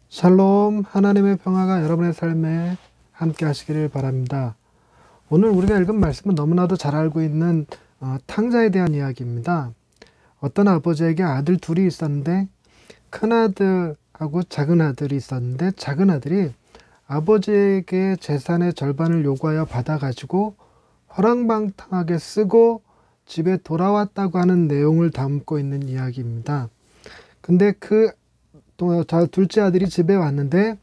샬롬, 하나님의 평화가 여러분의 삶에 함께 하시기를 바랍니다. 오늘 우리가 읽은 말씀은 너무나도 잘 알고 있는 탕자에 대한 이야기입니다. 어떤 아버지에게 아들 둘이 있었는데 큰아들하고 작은아들이 있었는데 작은아들이 아버지에게 재산의 절반을 요구하여 받아가지고 허랑방탕하게 쓰고 집에 돌아왔다고 하는 내용을 담고 있는 이야기입니다. 근데 둘째 아들이 집에 왔는데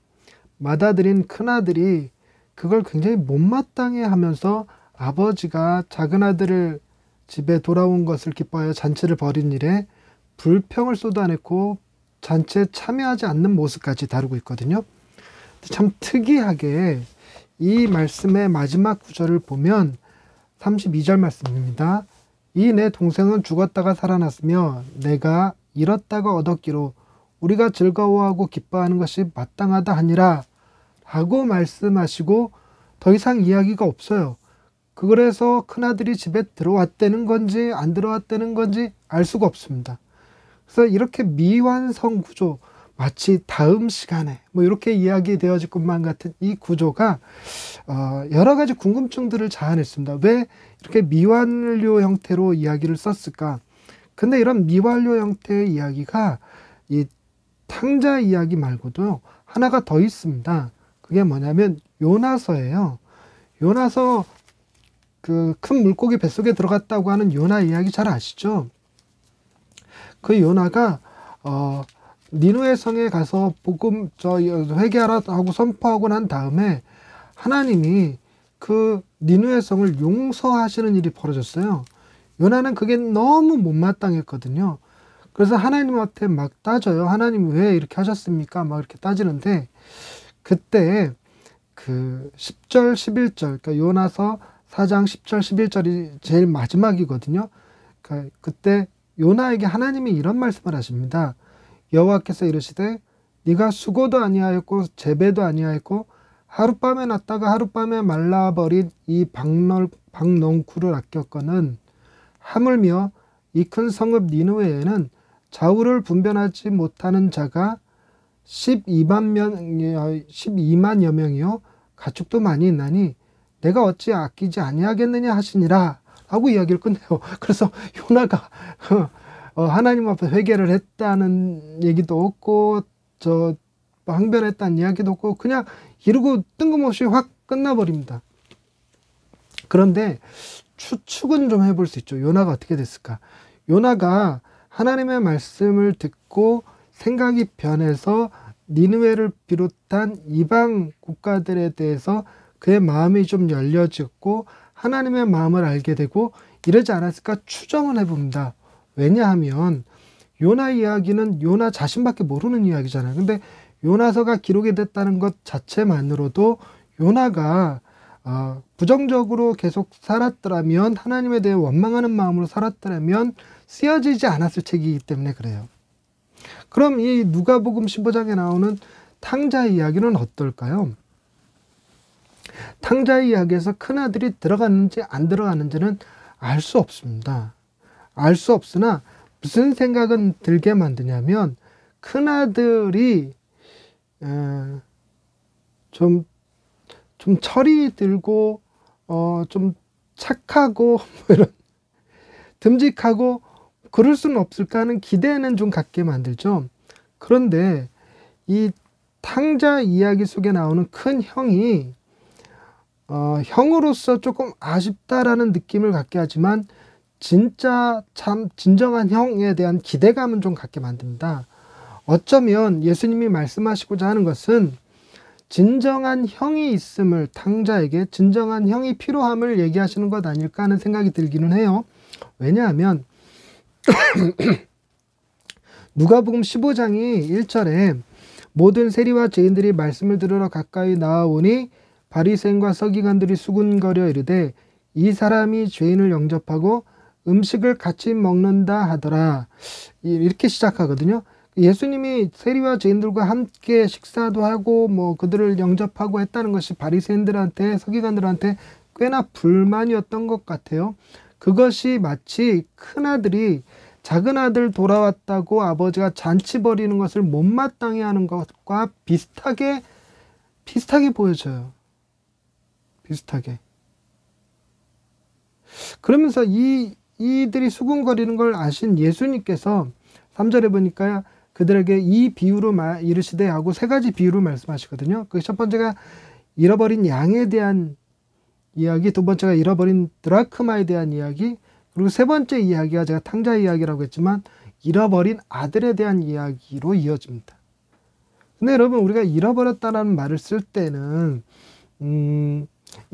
맏아들인 큰아들이 그걸 굉장히 못마땅해 하면서 아버지가 작은아들을 집에 돌아온 것을 기뻐하여 잔치를 벌인 일에 불평을 쏟아냈고 잔치에 참여하지 않는 모습까지 다루고 있거든요. 참 특이하게 이 말씀의 마지막 구절을 보면 32절 말씀입니다. 이 내 동생은 죽었다가 살아났으며 내가 잃었다가 얻었기로 우리가 즐거워하고 기뻐하는 것이 마땅하다 하니라 하고 말씀하시고 더 이상 이야기가 없어요. 그래서 큰아들이 집에 들어왔다는 건지 안 들어왔다는 건지 알 수가 없습니다. 그래서 이렇게 미완성 구조, 마치 다음 시간에 이렇게 이야기되어질 것만 같은 이 구조가 여러 가지 궁금증들을 자아냈습니다. 왜 이렇게 미완료 형태로 이야기를 썼을까? 근데 이런 미완료 형태의 이야기가 이 탕자 이야기 말고도 하나가 더 있습니다. 그게 뭐냐면 요나서예요. 요나서 그 큰 물고기 뱃속에 들어갔다고 하는 요나 이야기 잘 아시죠? 그 요나가 니누의 성에 가서 복음 회개하라 하고 선포하고 난 다음에 하나님이 그 니누의 성을 용서하시는 일이 벌어졌어요. 요나는 그게 너무 못마땅했거든요. 그래서 하나님한테 막 따져요. 하나님 왜 이렇게 하셨습니까? 막 이렇게 따지는데 그때 그 10절, 11절, 그러니까 요나서 4장 10절, 11절이 제일 마지막이거든요. 그러니까 그때 요나에게 하나님이 이런 말씀을 하십니다. 여호와께서 이르시되 네가 수고도 아니하였고 재배도 아니하였고 하룻밤에 났다가 하룻밤에 말라버린 이 박넝쿨을 아꼈거는 하물며 이 큰 성읍 니느웨에는 좌우를 분별하지 못하는 자가 12만여 명이요 가축도 많이 있나니 내가 어찌 아끼지 아니하겠느냐 하시니라 하고 이야기를 끝내요. 그래서 요나가 하나님 앞에 회개를 했다는 얘기도 없고 항변했다는 이야기도 없고 그냥 이러고 뜬금없이 확 끝나버립니다. 그런데 추측은 좀 해볼 수 있죠. 요나가 어떻게 됐을까? 요나가 하나님의 말씀을 듣고 생각이 변해서 니느웨를 비롯한 이방 국가들에 대해서 그의 마음이 좀 열려졌고 하나님의 마음을 알게 되고 이러지 않았을까 추정을 해봅니다. 왜냐하면 요나 이야기는 요나 자신밖에 모르는 이야기잖아요. 근데 요나서가 기록이 됐다는 것 자체만으로도 요나가 부정적으로 계속 살았더라면 하나님에 대해 원망하는 마음으로 살았더라면 쓰여지지 않았을 책이기 때문에 그래요. 그럼 이 누가복음 15장에 나오는 탕자의 이야기는 어떨까요? 탕자의 이야기에서 큰아들이 들어갔는지 안 들어갔는지는 알 수 없습니다. 알 수 없으나 무슨 생각은 들게 만드냐면 큰아들이 좀 철이 들고 좀 착하고 이런 듬직하고 그럴 수는 없을까 하는 기대는 좀 갖게 만들죠. 그런데 이 탕자 이야기 속에 나오는 큰 형이 형으로서 조금 아쉽다라는 느낌을 갖게 하지만 진짜 참 진정한 형에 대한 기대감은 좀 갖게 만듭니다. 어쩌면 예수님이 말씀하시고자 하는 것은 진정한 형이 있음을 탕자에게 진정한 형이 필요함을 얘기하시는 것 아닐까 하는 생각이 들기는 해요. 왜냐하면 누가복음 15장이 1절에 모든 세리와 죄인들이 말씀을 들으러 가까이 나아오니 바리새인과 서기관들이 수군거려 이르되 이 사람이 죄인을 영접하고 음식을 같이 먹는다 하더라. 이렇게 시작하거든요. 예수님이 세리와 죄인들과 함께 식사도 하고 그들을 영접하고 했다는 것이 바리새인들한테 서기관들한테 꽤나 불만이었던 것 같아요. 그것이 마치 큰아들이 작은 아들 돌아왔다고 아버지가 잔치 벌이는 것을 못마땅해 하는 것과 비슷하게 보여져요. 비슷하게. 그러면서 이들이 수군거리는 걸 아신 예수님께서 3절에 보니까 그들에게 이 비유로 이르시되 하고 세 가지 비유를 말씀하시거든요. 그 첫 번째가 잃어버린 양에 대한 이야기, 두 번째가 잃어버린 드라크마에 대한 이야기, 그리고 세 번째 이야기가 제가 탕자 이야기라고 했지만 잃어버린 아들에 대한 이야기로 이어집니다. 근데 여러분, 우리가 잃어버렸다는 말을 쓸 때는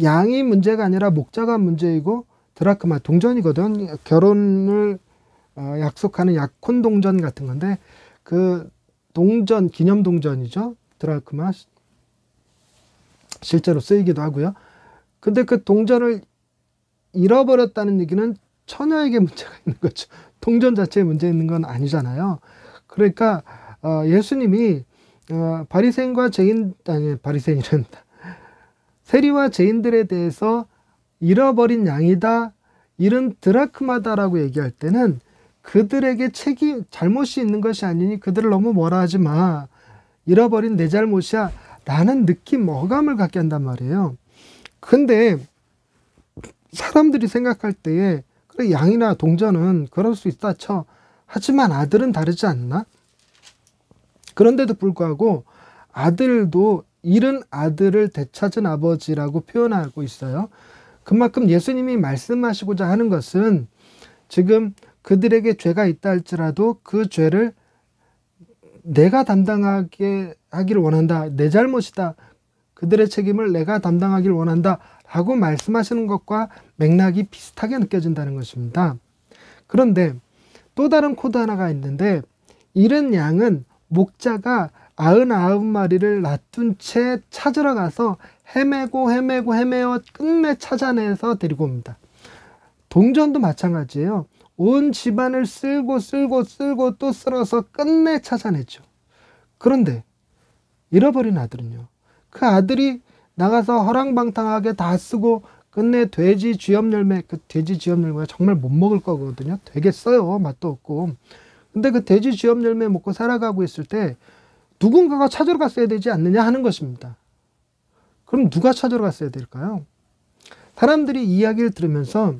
양이 문제가 아니라 목자가 문제이고 드라크마, 동전이거든. 결혼을 약속하는 약혼 동전 같은 건데 그 동전, 기념 동전이죠. 드라크마. 실제로 쓰이기도 하고요. 근데 그 동전을 잃어버렸다는 얘기는 처녀에게 문제가 있는 거죠. 동전 자체에 문제 있는 건 아니잖아요. 그러니까 예수님이 바리새인과 죄인, 아니 바리새인은 세리와 죄인들에 대해서 잃어버린 양이다, 잃은 드라크마다라고 얘기할 때는 그들에게 잘못이 있는 것이 아니니 그들을 너무 뭐라 하지 마. 잃어버린 내 잘못이야 라는 느낌, 어감을 갖게 한단 말이에요. 근데 사람들이 생각할 때에 그래, 양이나 동전은 그럴 수 있다 쳐. 하지만 아들은 다르지 않나? 그런데도 불구하고 아들도 잃은 아들을 되찾은 아버지라고 표현하고 있어요. 그만큼 예수님이 말씀하시고자 하는 것은 지금 그들에게 죄가 있다 할지라도 그 죄를 내가 담당하게 하기를 원한다. 내 잘못이다. 그들의 책임을 내가 담당하기를 원한다. 라고 말씀하시는 것과 맥락이 비슷하게 느껴진다는 것입니다. 그런데 또 다른 코드 하나가 있는데 잃은 양은 목자가 99마리를 놔둔 채 찾으러 가서 헤매어 끝내 찾아내서 데리고 옵니다. 동전도 마찬가지예요. 온 집안을 쓸고 또 쓸어서 끝내 찾아내죠. 그런데 잃어버린 아들은요. 그 아들이 나가서 허랑방탕하게 다 쓰고 끝내 돼지 쥐염 열매, 그 돼지 쥐염 열매가 정말 못 먹을 거거든요. 되게 써요. 맛도 없고. 근데 그 돼지 쥐염 열매 먹고 살아가고 있을 때 누군가가 찾으러 갔어야 되지 않느냐 하는 것입니다. 그럼 누가 찾으러 갔어야 될까요? 사람들이 이야기를 들으면서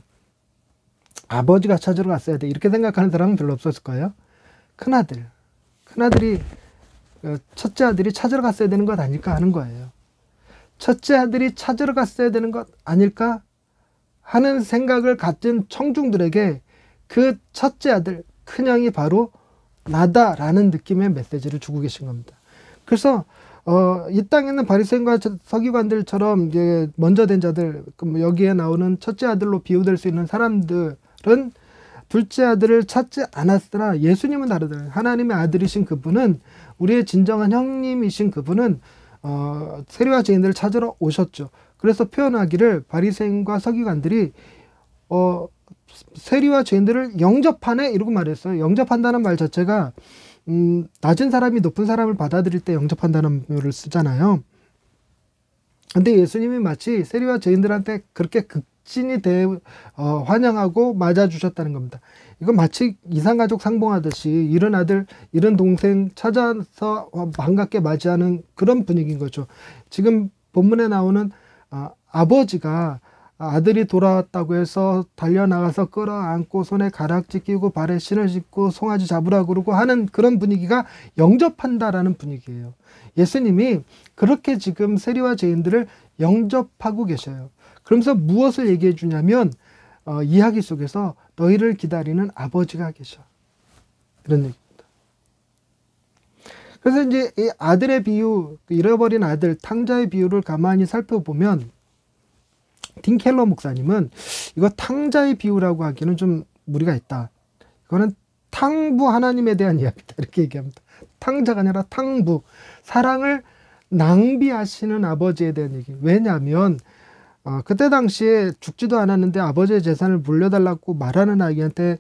아버지가 찾으러 갔어야 돼 이렇게 생각하는 사람은 별로 없었을 거예요. 큰아들이 첫째 아들이 찾으러 갔어야 되는 것 아닐까 하는 거예요. 첫째 아들이 찾으러 갔어야 되는 것 아닐까 하는 생각을 가진 청중들에게 그 첫째 아들, 큰형이 바로 나다라는 느낌의 메시지를 주고 계신 겁니다. 그래서 이 땅에 있는 바리새인과 서기관들처럼 이제 먼저 된 자들, 여기에 나오는 첫째 아들로 비유될 수 있는 사람들은 둘째 아들을 찾지 않았으나 예수님은 다르더라고요. 하나님의 아들이신 그분은, 우리의 진정한 형님이신 그분은 세리와 죄인들을 찾으러 오셨죠. 그래서 표현하기를 바리새인과 서기관들이 세리와 죄인들을 영접하네 이러고 말했어요. 영접한다는 말 자체가 낮은 사람이 높은 사람을 받아들일 때 영접한다는 표현을 쓰잖아요. 근데 예수님이 마치 세리와 죄인들한테 그렇게 극진히 환영하고 맞아주셨다는 겁니다. 이건 마치 이산가족 상봉하듯이 잃은 아들, 잃은 동생 찾아서 반갑게 맞이하는 그런 분위기인 거죠. 지금 본문에 나오는 아버지가 아들이 돌아왔다고 해서 달려나가서 끌어안고 손에 가락지 끼고 발에 신을 신고 송아지 잡으라 그러고 하는 그런 분위기가 영접한다라는 분위기예요. 예수님이 그렇게 지금 세리와 죄인들을 영접하고 계셔요. 그러면서 무엇을 얘기해 주냐면 이야기 속에서 너희를 기다리는 아버지가 계셔. 이런 얘기입니다. 그래서 이제 이 아들의 비유, 잃어버린 아들, 탕자의 비유를 가만히 살펴보면 틴 켈러 목사님은 이거 탕자의 비유라고 하기는 좀 무리가 있다. 이거는 탕부 하나님에 대한 이야기다. 이렇게 얘기합니다. 탕자가 아니라 탕부. 사랑을 낭비하시는 아버지에 대한 얘기. 왜냐하면 그때 당시에 죽지도 않았는데 아버지의 재산을 물려달라고 말하는 아이한테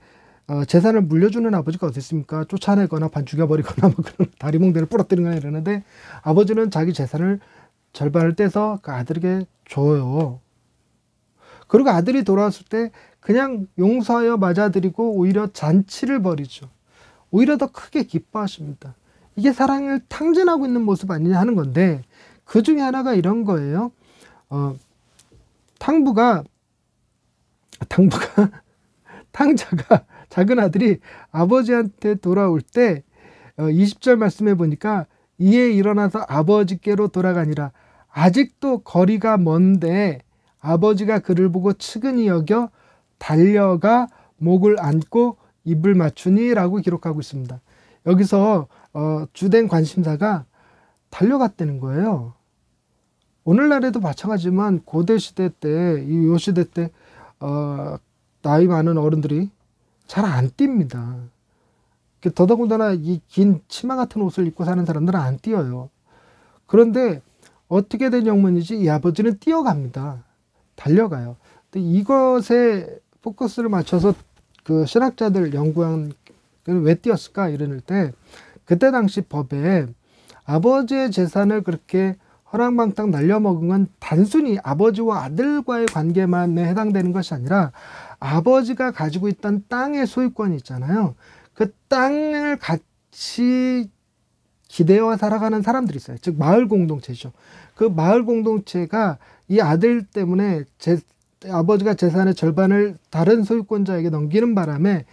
재산을 물려주는 아버지가 어디 있습니까? 쫓아내거나 반 죽여버리거나 뭐 그런 다리몽대를 부러뜨리거나 이러는데 아버지는 자기 재산을 절반을 떼서 그 아들에게 줘요. 그리고 아들이 돌아왔을 때 그냥 용서하여 맞아들이고 오히려 잔치를 벌이죠. 오히려 더 크게 기뻐하십니다. 이게 사랑을 탕진하고 있는 모습 아니냐 하는 건데, 그 중에 하나가 이런 거예요. 탕자가 작은 아들이 아버지한테 돌아올 때 20절 말씀해 보니까 이에 일어나서 아버지께로 돌아가니라. 아직도 거리가 먼데 아버지가 그를 보고 측은히 여겨 달려가 목을 안고 입을 맞추니 라고 기록하고 있습니다. 여기서 주된 관심사가 달려갔다는 거예요. 오늘날에도 마찬가지지만 고대 시대 때, 요 시대 때 나이 많은 어른들이 잘 안 뜁니다. 더더군다나 이 긴 치마 같은 옷을 입고 사는 사람들은 안 뛰어요. 그런데 어떻게 된 영문이지? 이 아버지는 뛰어갑니다. 달려가요. 근데 이것에 포커스를 맞춰서 그 신학자들 연구한 왜 뛰었을까 이럴 때, 그때 당시 법에 아버지의 재산을 그렇게 허랑방탕 날려먹은 건 단순히 아버지와 아들과의 관계만에 해당되는 것이 아니라 아버지가 가지고 있던 땅의 소유권이 있잖아요. 그 땅을 같이 기대어 살아가는 사람들이 있어요. 즉 마을 공동체죠. 그 마을 공동체가 이 아들 때문에 아버지가 재산의 절반을 다른 소유권자에게 넘기는 바람에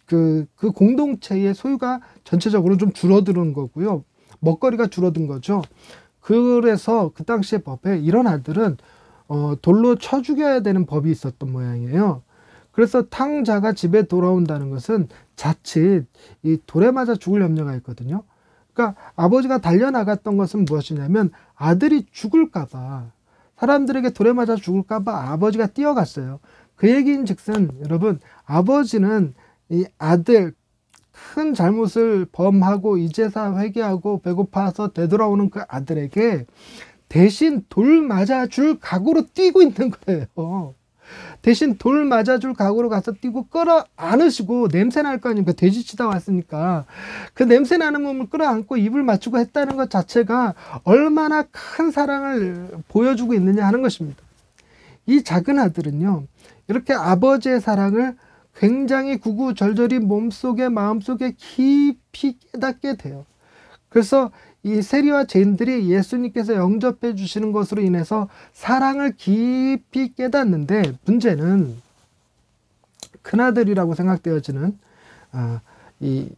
그 공동체의 소유가 전체적으로 좀 줄어드는 거고요. 먹거리가 줄어든 거죠. 그래서 그 당시의 법에 이런 아들은 돌로 쳐 죽여야 되는 법이 있었던 모양이에요. 그래서 탕자가 집에 돌아온다는 것은 자칫 이 돌에 맞아 죽을 염려가 있거든요. 그러니까 아버지가 달려나갔던 것은 무엇이냐면 아들이 죽을까봐, 사람들에게 돌에 맞아 죽을까봐 아버지가 뛰어갔어요. 그 얘기인 즉슨 여러분, 아버지는 이 아들 큰 잘못을 범하고 이제사 회개하고 배고파서 되돌아오는 그 아들에게 대신 돌 맞아줄 각오로 뛰고 있는 거예요. 대신 돌 맞아줄 각오로 가서 뛰고 끌어안으시고, 냄새 날 거 아닙니까? 돼지치다 왔으니까 그 냄새 나는 몸을 끌어안고 입을 맞추고 했다는 것 자체가 얼마나 큰 사랑을 보여주고 있느냐 하는 것입니다. 이 작은 아들은요, 이렇게 아버지의 사랑을 굉장히 구구절절히 몸속에 마음속에 깊이 깨닫게 돼요. 그래서 이 세리와 죄인들이 예수님께서 영접해 주시는 것으로 인해서 사랑을 깊이 깨닫는데, 문제는 큰아들이라고 생각되어지는 이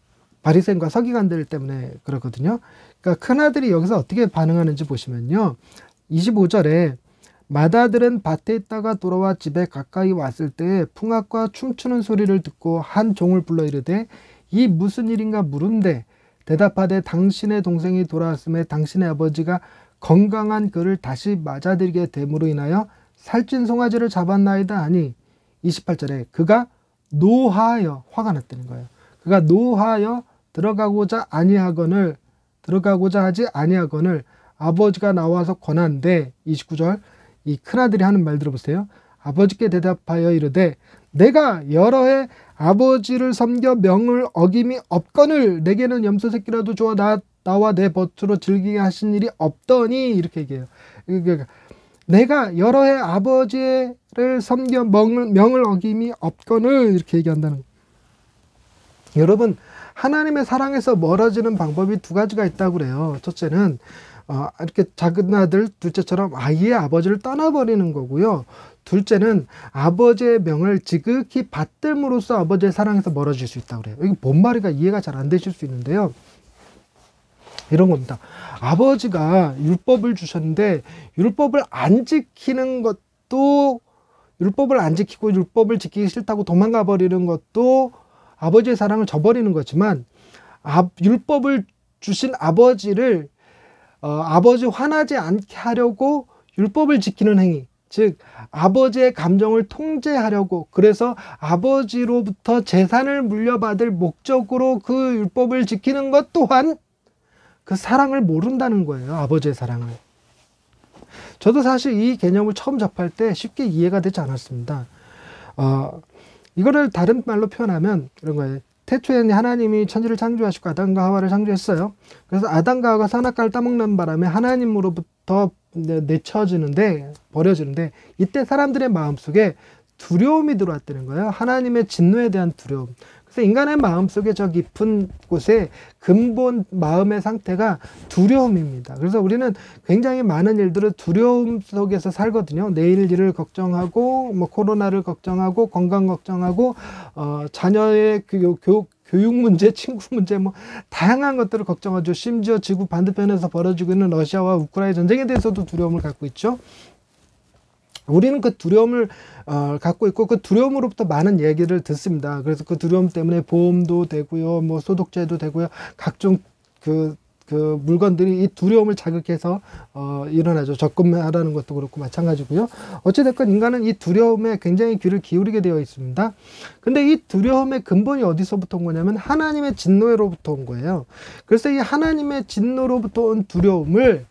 바리새인과 서기관들 때문에 그렇거든요. 그러니까 큰아들이 여기서 어떻게 반응하는지 보시면요, 25절에 맏아들은 밭에 있다가 돌아와 집에 가까이 왔을 때 풍악과 춤추는 소리를 듣고 한 종을 불러 이르되 이 무슨 일인가 물은데, 대답하되 당신의 동생이 돌아왔음에 당신의 아버지가 건강한 그를 다시 맞아들이게 됨으로 인하여 살찐 송아지를 잡았나이다 하니, 28절에 그가 노하여, 화가 났다는 거예요. 그가 노하여 들어가고자 하지 아니하거늘 아버지가 나와서 권한대. 29절, 이 큰아들이 하는 말 들어보세요. 아버지께 대답하여 이르되 내가 여러 해 아버지를 섬겨 명을 어김이 없거늘 내게는 염소 새끼라도 주어 나와 내 벗으로 즐기게 하신 일이 없더니, 이렇게 얘기해요. 그러니까 내가 여러 해 아버지를 섬겨 명을 어김이 없거늘, 이렇게 얘기한다는 거예요. 여러분, 하나님의 사랑에서 멀어지는 방법이 두 가지가 있다고 그래요. 첫째는 이렇게 작은 아들, 둘째처럼 아예 아버지를 떠나버리는 거고요. 둘째는 아버지의 명을 지극히 받들므로써 아버지의 사랑에서 멀어질 수 있다고 그래요. 이게 뭔 말인가 이해가 잘 안 되실 수 있는데요. 이런 겁니다. 아버지가 율법을 주셨는데 율법을 안 지키는 것도, 율법을 안 지키고 율법을 지키기 싫다고 도망가 버리는 것도 아버지의 사랑을 저버리는 거지만, 율법을 주신 아버지를 아버지 화나지 않게 하려고 율법을 지키는 행위, 즉 아버지의 감정을 통제하려고, 그래서 아버지로부터 재산을 물려받을 목적으로 그 율법을 지키는 것 또한 그 사랑을 모른다는 거예요. 아버지의 사랑을. 저도 사실 이 개념을 처음 접할 때 쉽게 이해가 되지 않았습니다. 이거를 다른 말로 표현하면 이런 거예요. 태초에는 하나님이 천지를 창조하시고 아담과 하와를 창조했어요. 그래서 아담과 하와가 선악과를 따먹는 바람에 하나님으로부터 버려지는데, 이때 사람들의 마음속에 두려움이 들어왔다는 거예요. 하나님의 진노에 대한 두려움. 그래서 인간의 마음속에 저 깊은 곳에 근본 마음의 상태가 두려움입니다. 그래서 우리는 굉장히 많은 일들을 두려움 속에서 살거든요. 내일 일을 걱정하고, 뭐 코로나를 걱정하고, 건강 걱정하고, 자녀의 교육 문제, 친구 문제, 뭐 다양한 것들을 걱정하죠. 심지어 지구 반대편에서 벌어지고 있는 러시아와 우크라이나 전쟁에 대해서도 두려움을 갖고 있죠. 우리는 그 두려움을 갖고 있고 그 두려움으로부터 많은 얘기를 듣습니다. 그래서 그 두려움 때문에 보험도 되고요, 뭐 소독제도 되고요, 각종 그 물건들이 이 두려움을 자극해서 일어나죠. 접근하라는 것도 그렇고 마찬가지고요. 어찌됐건 인간은 이 두려움에 굉장히 귀를 기울이게 되어 있습니다. 근데 이 두려움의 근본이 어디서부터 온 거냐면 하나님의 진노로부터 온 거예요. 그래서 이 하나님의 진노로부터 온 두려움을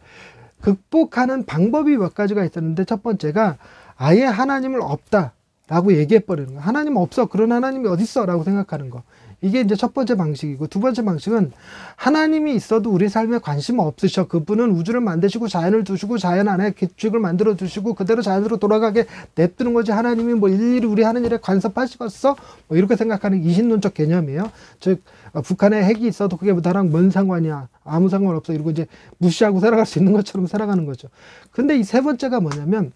극복하는 방법이 몇 가지가 있었는데, 첫 번째가 아예 하나님을 없다라고 얘기해버리는 거. 하나님 없어. 그런 하나님이 어딨어? 라고 생각하는 거. 이게 이제 첫 번째 방식이고, 두 번째 방식은 하나님이 있어도 우리 삶에 관심 없으셔. 그분은 우주를 만드시고 자연을 두시고 자연 안에 규칙을 만들어 두시고 그대로 자연으로 돌아가게 냅두는 거지, 하나님이 뭐 일일이 우리 하는 일에 간섭하시겠어? 뭐 이렇게 생각하는 이신론적 개념이에요. 즉 북한에 핵이 있어도 그게 나랑 뭔 상관이야, 아무 상관없어, 이러고 이제 무시하고 살아갈 수 있는 것처럼 살아가는 거죠. 근데 이 세 번째가 뭐냐면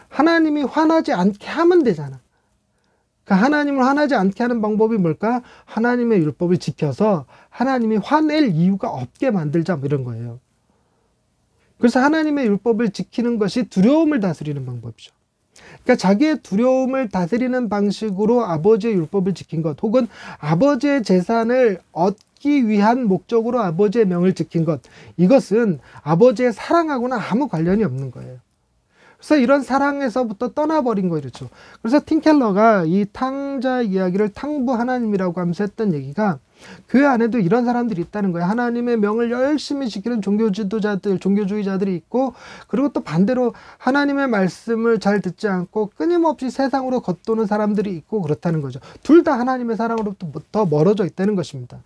하나님이 화나지 않게 하면 되잖아. 그러니까 하나님을 화나지 않게 하는 방법이 뭘까? 하나님의 율법을 지켜서 하나님이 화낼 이유가 없게 만들자, 뭐 이런 거예요. 그래서 하나님의 율법을 지키는 것이 두려움을 다스리는 방법이죠. 그러니까 자기의 두려움을 다스리는 방식으로 아버지의 율법을 지킨 것, 혹은 아버지의 재산을 얻기 위한 목적으로 아버지의 명을 지킨 것, 이것은 아버지의 사랑하고는 아무 관련이 없는 거예요. 그래서 이런 사랑에서부터 떠나버린 거, 이렇죠. 그래서 팀 켈러가 이 탕자 이야기를 탕부 하나님이라고 하면서 했던 얘기가, 교회 안에도 이런 사람들이 있다는 거예요. 하나님의 명을 열심히 지키는 종교 지도자들, 종교주의자들이 있고, 그리고 또 반대로 하나님의 말씀을 잘 듣지 않고 끊임없이 세상으로 겉도는 사람들이 있고, 그렇다는 거죠. 둘 다 하나님의 사랑으로부터 더 멀어져 있다는 것입니다.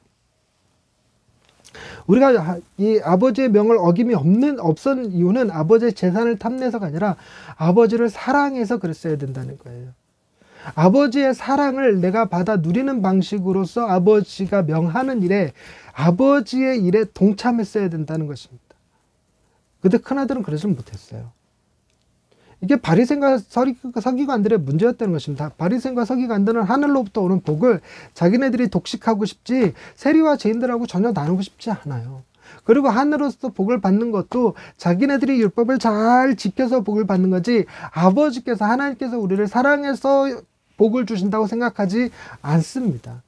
우리가 이 아버지의 명을 어김이 없은 이유는 아버지의 재산을 탐내서가 아니라 아버지를 사랑해서 그랬어야 된다는 거예요. 아버지의 사랑을 내가 받아 누리는 방식으로서 아버지가 명하는 일에, 아버지의 일에 동참했어야 된다는 것입니다. 근데 큰아들은 그러지 못했어요. 이게 바리새인과 서기관들의 문제였다는 것입니다. 바리새인과 서기관들은 하늘로부터 오는 복을 자기네들이 독식하고 싶지 세리와 죄인들하고 전혀 나누고 싶지 않아요. 그리고 하늘로서 복을 받는 것도 자기네들이 율법을 잘 지켜서 복을 받는 거지, 아버지께서, 하나님께서 우리를 사랑해서 복을 주신다고 생각하지 않습니다.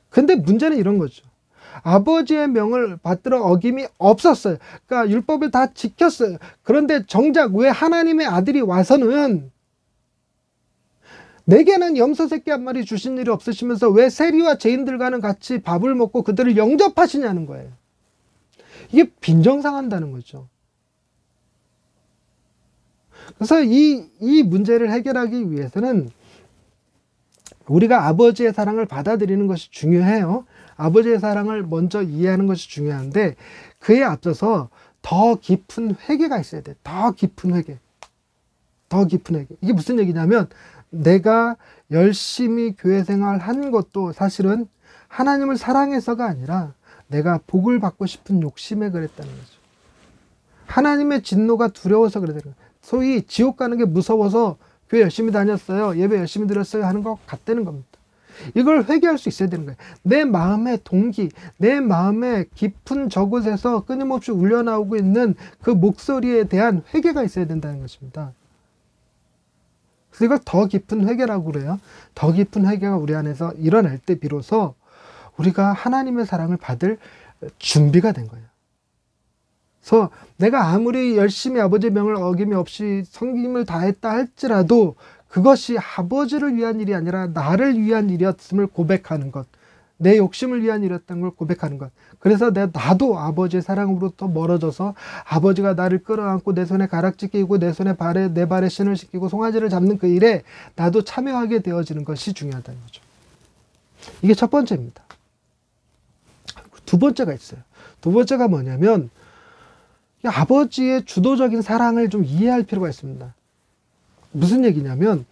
근데 문제는 이런 거죠. 아버지의 명을 받들어 어김이 없었어요. 그러니까 율법을 다 지켰어요. 그런데 정작 왜 하나님의 아들이 와서는 내게는 염소 새끼 한 마리 주신 일이 없으시면서 왜 세리와 죄인들과는 같이 밥을 먹고 그들을 영접하시냐는 거예요. 이게 빈정상한다는 거죠. 그래서 이 문제를 해결하기 위해서는 우리가 아버지의 사랑을 받아들이는 것이 중요해요. 아버지의 사랑을 먼저 이해하는 것이 중요한데, 그에 앞서서 더 깊은 회개가 있어야 돼. 더 깊은 회개. 더 깊은 회개. 이게 무슨 얘기냐면, 내가 열심히 교회 생활한 것도 사실은 하나님을 사랑해서가 아니라 내가 복을 받고 싶은 욕심에 그랬다는 거죠. 하나님의 진노가 두려워서 그랬다는 거예요. 소위 지옥 가는 게 무서워서 교회 열심히 다녔어요, 예배 열심히 드렸어요 하는 것 같다는 겁니다. 이걸 회개할 수 있어야 되는 거예요. 내 마음의 동기, 내 마음의 깊은 저곳에서 끊임없이 울려나오고 있는 그 목소리에 대한 회개가 있어야 된다는 것입니다. 그래서 이걸 더 깊은 회개라고 그래요. 더 깊은 회개가 우리 안에서 일어날 때 비로소 우리가 하나님의 사랑을 받을 준비가 된 거예요. 그래서 내가 아무리 열심히 아버지의 명을 어김이 없이 섬김을 다했다 할지라도 그것이 아버지를 위한 일이 아니라 나를 위한 일이었음을 고백하는 것, 내 욕심을 위한 일이었다는 걸 고백하는 것. 그래서 나도 아버지의 사랑으로부터 멀어져서 아버지가 나를 끌어안고 내 손에 가락지 끼고 내 발에 신을 씻기고 송아지를 잡는 그 일에 나도 참여하게 되어지는 것이 중요하다는 거죠. 이게 첫 번째입니다. 두 번째가 있어요. 두 번째가 뭐냐면, 아버지의 주도적인 사랑을 좀 이해할 필요가 있습니다. 무슨 얘기냐면,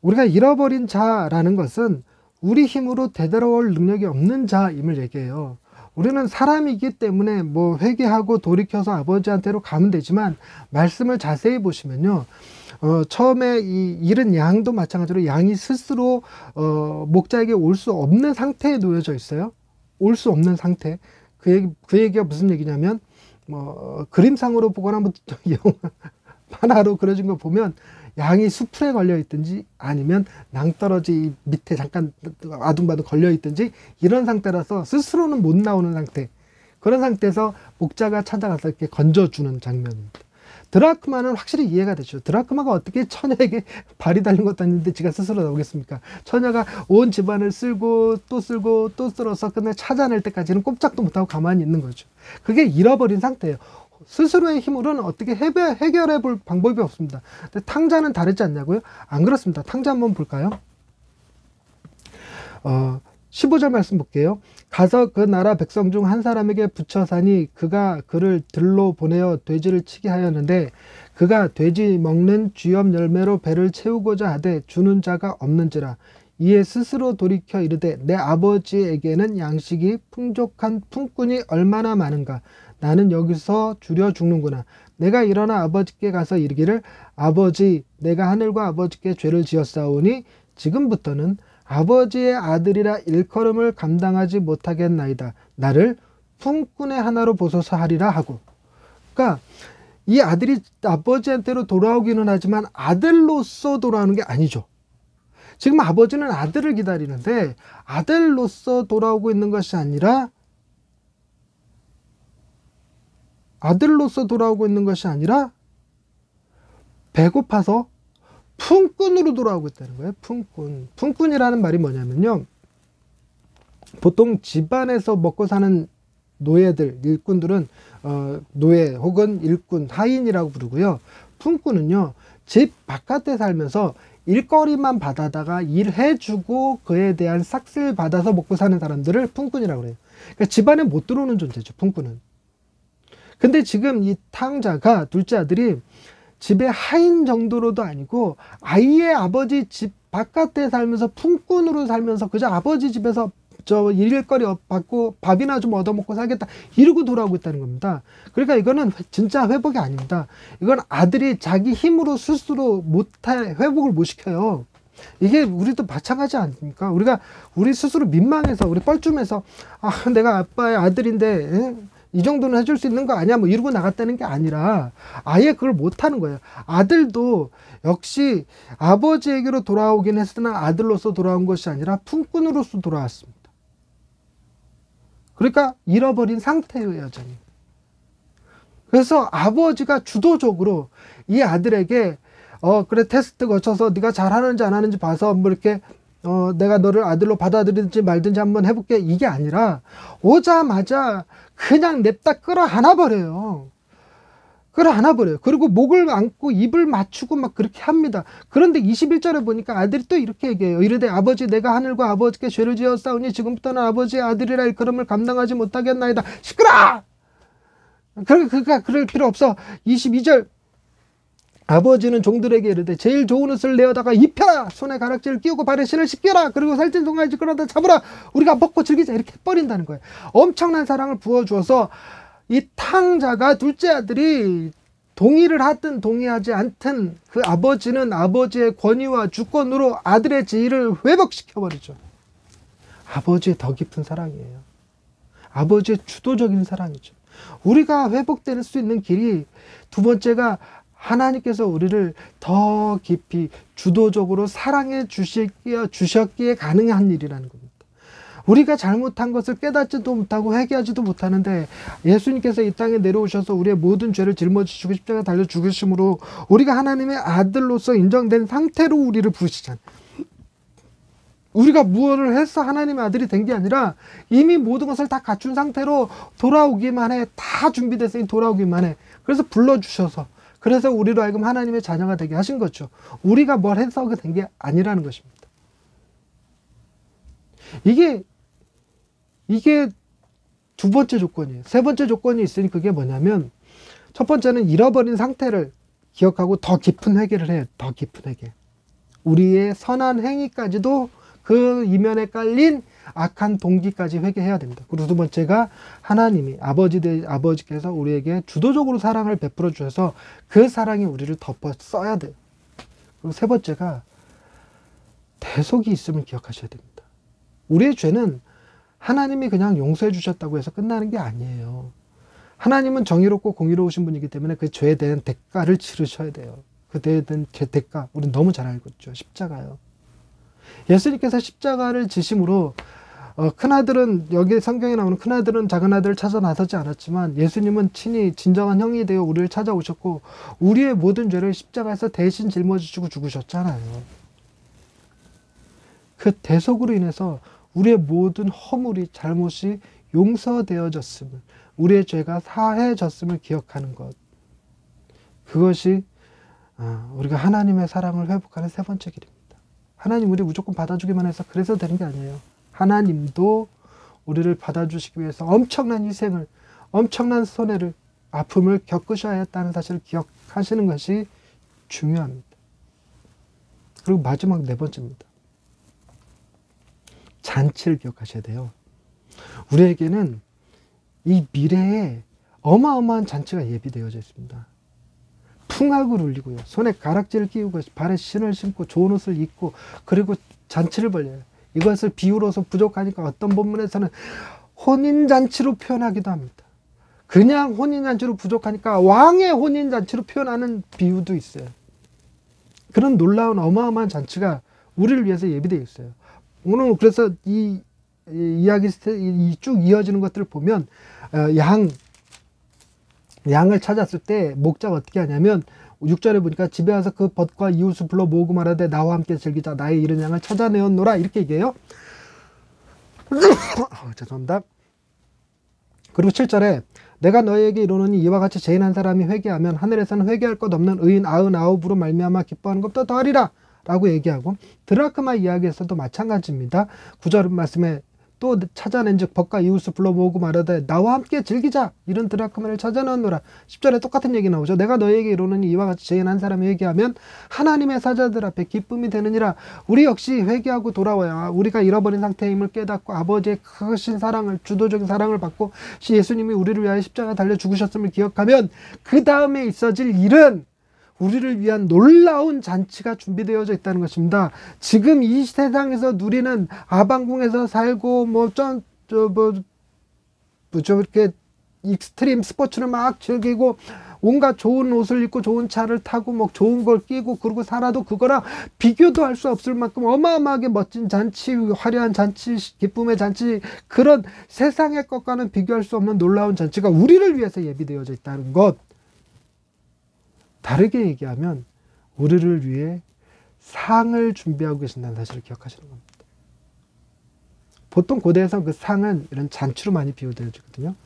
우리가 잃어버린 자라는 것은 우리 힘으로 되돌아올 능력이 없는 자임을 얘기해요. 우리는 사람이기 때문에 뭐 회개하고 돌이켜서 아버지한테로 가면 되지만, 말씀을 자세히 보시면요, 처음에 이 잃은 양도 마찬가지로 양이 스스로 목자에게 올 수 없는 상태에 놓여져 있어요. 올 수 없는 상태. 그 얘기가 무슨 얘기냐면, 그림상으로 보거나 뭐 영화 하나로 그려진 거 보면 양이 수풀에 걸려 있든지 아니면 낭떠러지 밑에 잠깐 아둥바둥 걸려 있든지 이런 상태라서 스스로는 못 나오는 상태. 그런 상태에서 목자가 찾아가서 이렇게 건져주는 장면입니다. 드라크마는 확실히 이해가 되죠. 드라크마가 어떻게 처녀에게 발이 달린 것도 아닌데 지가 스스로 나오겠습니까? 처녀가 온 집안을 쓸고 또 쓸어서 끝내 찾아낼 때까지는 꼼짝도 못하고 가만히 있는 거죠. 그게 잃어버린 상태예요. 스스로의 힘으로는 어떻게 해결해 볼 방법이 없습니다. 근데 탕자는 다르지 않냐고요? 안 그렇습니다. 탕자 한번 볼까요? 15절 말씀 볼게요. 가서 그 나라 백성 중 한 사람에게 붙여 사니 그가 그를 들로 보내어 돼지를 치게 하였는데, 그가 돼지 먹는 쥐염 열매로 배를 채우고자 하되 주는 자가 없는지라. 이에 스스로 돌이켜 이르되 내 아버지에게는 양식이 풍족한 품꾼이 얼마나 많은가. 나는 여기서 줄여 죽는구나. 내가 일어나 아버지께 가서 이르기를 아버지, 내가 하늘과 아버지께 죄를 지었사오니 지금부터는 아버지의 아들이라 일컬음을 감당하지 못하겠나이다. 나를 품꾼의 하나로 보소서 하리라 하고. 그러니까 이 아들이 아버지한테로 돌아오기는 하지만 아들로서 돌아오는 게 아니죠. 지금 아버지는 아들을 기다리는데 아들로서 돌아오고 있는 것이 아니라 배고파서 품꾼으로 돌아오고 있다는 거예요. 품꾼. 품꾼이라는 말이 뭐냐면요, 보통 집안에서 먹고 사는 노예들, 일꾼들은 노예 혹은 일꾼, 하인이라고 부르고요. 품꾼은요, 집 바깥에 살면서 일거리만 받아다가 일해주고 그에 대한 싹쓸 받아서 먹고 사는 사람들을 품꾼이라고 그래요. 그러니까 집안에 못 들어오는 존재죠, 품꾼은. 근데 지금 이 탕자가, 둘째 아들이 집의 하인 정도로도 아니고 아이의 아버지 집 바깥에 살면서 품꾼으로 살면서 그저 아버지 집에서 일거리 받고 밥이나 좀 얻어먹고 살겠다 이러고 돌아오고 있다는 겁니다. 그러니까 이거는 진짜 회복이 아닙니다. 이건 아들이 자기 힘으로 스스로 회복을 못 시켜요. 이게 우리도 마찬가지 아닙니까? 우리 스스로 민망해서, 우리 뻘쭘해서, 내가 아빠의 아들인데 이 정도는 해줄 수 있는 거 아니야? 뭐 이러고 나갔다는 게 아니라 아예 그걸 못하는 거예요. 아들도 역시 아버지에게로 돌아오긴 했으나 아들로서 돌아온 것이 아니라 품꾼으로서 돌아왔습니다. 그러니까 잃어버린 상태예요, 여전히. 그래서 아버지가 주도적으로 이 아들에게 그래, 테스트 거쳐서 네가 잘하는지 안 하는지 봐서 뭐 이렇게 내가 너를 아들로 받아들이든지 말든지 한번 해볼게, 이게 아니라 오자마자 그냥 냅다 끌어안아 버려요. 그리고 목을 안고 입을 맞추고 막 그렇게 합니다. 그런데 21절에 보니까 아들이 또 이렇게 얘기해요. 이르되 아버지, 내가 하늘과 아버지께 죄를 지었사오니 지금부터는 아버지의 아들이라 일컬음을 감당하지 못하겠나이다. 시끄라! 그럴 필요 없어. 22절, 아버지는 종들에게 이르되 제일 좋은 옷을 내어다가 입혀라. 손에 가락지를 끼우고 발에 신을 씻겨라. 그리고 살찐 송아지 끌어다 잡으라. 우리가 먹고 즐기자. 이렇게 해버린다는 거예요. 엄청난 사랑을 부어주어서 이 탕자가, 둘째 아들이 동의를 하든 동의하지 않든 그 아버지는 아버지의 권위와 주권으로 아들의 지위를 회복시켜버리죠. 아버지의 더 깊은 사랑이에요. 아버지의 주도적인 사랑이죠. 우리가 회복될 수 있는 길이, 두 번째가 하나님께서 우리를 더 깊이 주도적으로 사랑해 주셨기에 가능한 일이라는 겁니다. 우리가 잘못한 것을 깨닫지도 못하고 회개하지도 못하는데 예수님께서 이 땅에 내려오셔서 우리의 모든 죄를 짊어지시고 십자가에 달려 죽으심으로 우리가 하나님의 아들로서 인정된 상태로 우리를 부르시잖아요. 우리가 무엇을 해서 하나님의 아들이 된 게 아니라 이미 모든 것을 다 갖춘 상태로 돌아오기만 해. 다 준비됐으니 돌아오기만 해. 그래서 불러주셔서, 그래서 우리로 하여금 하나님의 자녀가 되게 하신 거죠. 우리가 뭘 해서 된 게 아니라는 것입니다. 이게 두 번째 조건이에요. 세 번째 조건이 있으니 그게 뭐냐면, 첫 번째는 잃어버린 상태를 기억하고 더 깊은 회개를 해요. 더 깊은 회개. 우리의 선한 행위까지도 그 이면에 깔린 악한 동기까지 회개해야 됩니다. 그리고 두 번째가 하나님이 아버지께서 우리에게 주도적으로 사랑을 베풀어 주셔서 그 사랑이 우리를 덮어 써야 돼요. 그리고 세 번째가 대속이 있음을 기억하셔야 됩니다. 우리의 죄는 하나님이 그냥 용서해 주셨다고 해서 끝나는 게 아니에요. 하나님은 정의롭고 공의로우신 분이기 때문에 그 죄에 대한 대가를 치르셔야 돼요. 그 죄에 대한 대가 우리는 너무 잘 알고 있죠. 십자가요. 예수님께서 십자가를 지심으로 큰아들은, 여기 성경에 나오는 큰아들은 작은아들을 찾아 나서지 않았지만 예수님은 친히 진정한 형이 되어 우리를 찾아오셨고 우리의 모든 죄를 십자가에서 대신 짊어지시고 죽으셨잖아요. 그 대속으로 인해서 우리의 모든 허물이, 잘못이 용서되어졌음을, 우리의 죄가 사해졌음을 기억하는 것, 그것이 우리가 하나님의 사랑을 회복하는 세 번째 길입니다. 하나님 우리 무조건 받아주기만 해서 그래서 되는 게 아니에요. 하나님도 우리를 받아주시기 위해서 엄청난 희생을, 엄청난 손해를, 아픔을 겪으셔야 했다는 사실을 기억하시는 것이 중요합니다. 그리고 마지막 네 번째입니다. 잔치를 기억하셔야 돼요. 우리에게는 이 미래에 어마어마한 잔치가 예비되어져 있습니다. 풍악을 울리고요. 손에 가락지를 끼우고 발에 신을 신고 좋은 옷을 입고 그리고 잔치를 벌려요. 이것을 비유로서 부족하니까 어떤 본문에서는 혼인잔치로 표현하기도 합니다. 그냥 혼인잔치로 부족하니까 왕의 혼인잔치로 표현하는 비유도 있어요. 그런 놀라운 어마어마한 잔치가 우리를 위해서 예비되어 있어요. 오늘 그래서 이 이야기 쭉 이어지는 것들을 보면 양을 찾았을 때 목자가 어떻게 하냐면 6절에 보니까 집에 와서 그 벗과 이웃을 불러 모으고 말하되 나와 함께 즐기자. 나의 잃은 양을 찾아내었노라. 이렇게 얘기해요. 죄송합니다. 그리고 7절에 내가 너희에게 이르노니 이와 같이 죄인 한 사람이 회개하면 하늘에서는 회개할 것 없는 의인 99으로 말미암아 기뻐하는 것보다 더하리라 라고 얘기하고, 드라크마 이야기에서도 마찬가지입니다. 9절 말씀에 또 찾아낸 즉 벗과 이웃을 불러 모으고 말하되 나와 함께 즐기자. 이런 드라크마를 찾아내었노라. 10절에 똑같은 얘기 나오죠. 내가 너희에게 이르노니 이와 같이 죄인 한 사람이 회개하면 하나님의 사자들 앞에 기쁨이 되느니라. 우리 역시 회개하고 돌아와야 우리가 잃어버린 상태임을 깨닫고 아버지의 크신 사랑을, 주도적인 사랑을 받고 예수님이 우리를 위하여 십자가에 달려 죽으셨음을 기억하면 그 다음에 있어질 일은 우리를 위한 놀라운 잔치가 준비되어져 있다는 것입니다. 지금 이 세상에서 누리는 아방궁에서 살고 이렇게 익스트림 스포츠를 막 즐기고 온갖 좋은 옷을 입고 좋은 차를 타고 뭐 좋은 걸 끼고 그러고 살아도 그거랑 비교도 할 수 없을 만큼 어마어마하게 멋진 잔치, 화려한 잔치, 기쁨의 잔치, 그런 세상의 것과는 비교할 수 없는 놀라운 잔치가 우리를 위해서 예비되어져 있다는 것. 다르게 얘기하면 우리를 위해 상을 준비하고 계신다는 사실을 기억하시는 겁니다. 보통 고대에서 그 상은 이런 잔치로 많이 비유되어지거든요.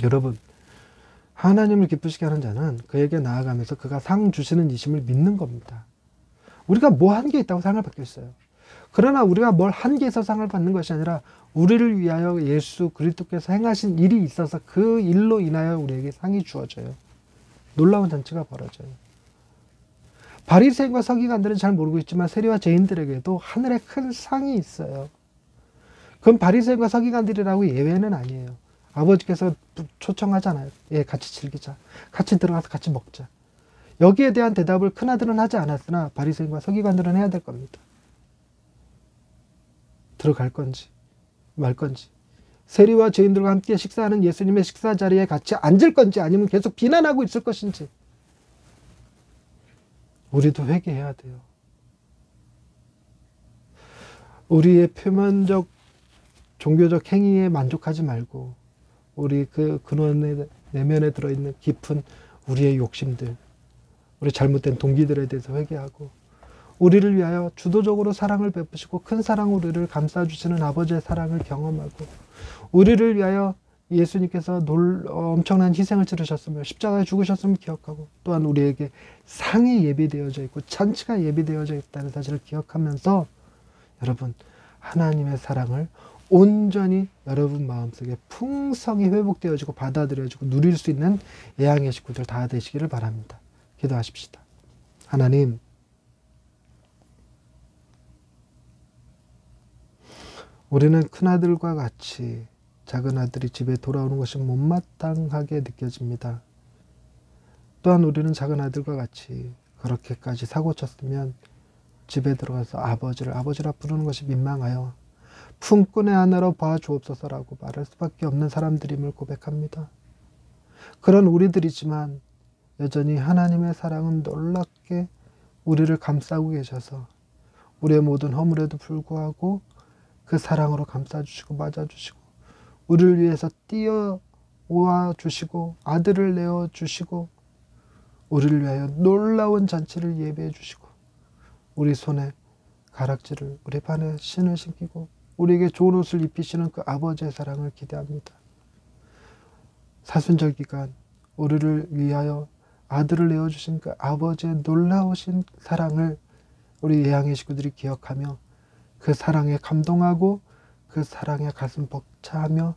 여러분, 하나님을 기쁘시게 하는 자는 그에게 나아가면서 그가 상 주시는 이심을 믿는 겁니다. 우리가 뭐 한 게 있다고 상을 받겠어요. 그러나 우리가 뭘 한 게 있어서 상을 받는 것이 아니라 우리를 위하여 예수 그리스도께서 행하신 일이 있어서 그 일로 인하여 우리에게 상이 주어져요. 놀라운 잔치가 벌어져요. 바리새인과 서기관들은 잘 모르고 있지만 세리와 죄인들에게도 하늘에 큰 상이 있어요. 그건 바리새인과 서기관들이라고 예외는 아니에요. 아버지께서 초청하잖아요. 예, 같이 즐기자. 같이 들어가서 같이 먹자. 여기에 대한 대답을 큰아들은 하지 않았으나 바리새인과 서기관들은 해야 될 겁니다. 들어갈 건지 말 건지. 세리와 죄인들과 함께 식사하는 예수님의 식사 자리에 같이 앉을 건지 아니면 계속 비난하고 있을 것인지. 우리도 회개해야 돼요. 우리의 표면적 종교적 행위에 만족하지 말고 우리 그 근원의 내면에 들어있는 깊은 우리의 욕심들, 우리 잘못된 동기들에 대해서 회개하고 우리를 위하여 주도적으로 사랑을 베푸시고 큰 사랑으로 우리를 감싸주시는 아버지의 사랑을 경험하고 우리를 위하여 예수님께서 엄청난 희생을 치르셨으며 십자가에 죽으셨음을 기억하고 또한 우리에게 상이 예비되어져 있고 잔치가 예비되어져 있다는 사실을 기억하면서 여러분 하나님의 사랑을 온전히 여러분 마음속에 풍성히 회복되어지고 받아들여지고 누릴 수 있는 예양의 식구들 다 되시기를 바랍니다. 기도하십시다. 하나님, 우리는 큰아들과 같이 작은 아들이 집에 돌아오는 것이 못마땅하게 느껴집니다. 또한 우리는 작은 아들과 같이 그렇게까지 사고쳤으면 집에 들어가서 아버지라 부르는 것이 민망하여 품꾼의 아내로 봐주옵소서라고 말할 수밖에 없는 사람들임을 고백합니다. 그런 우리들이지만 여전히 하나님의 사랑은 놀랍게 우리를 감싸고 계셔서 우리의 모든 허물에도 불구하고 그 사랑으로 감싸주시고 맞아주시고 우리를 위해서 뛰어와 주시고 아들을 내어주시고 우리를 위하여 놀라운 잔치를 예배해 주시고 우리 손에 가락지를 우리 발에 신을 신기고 우리에게 좋은 옷을 입히시는 그 아버지의 사랑을 기대합니다. 사순절 기간 우리를 위하여 아들을 내어주신 그 아버지의 놀라우신 사랑을 우리 예양의 식구들이 기억하며 그 사랑에 감동하고 그 사랑에 가슴 벅차하며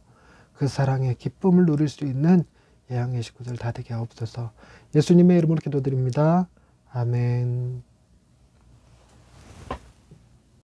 그 사랑의 기쁨을 누릴 수 있는 예양의 식구들 다 되게 하옵소서. 예수님의 이름으로 기도드립니다. 아멘.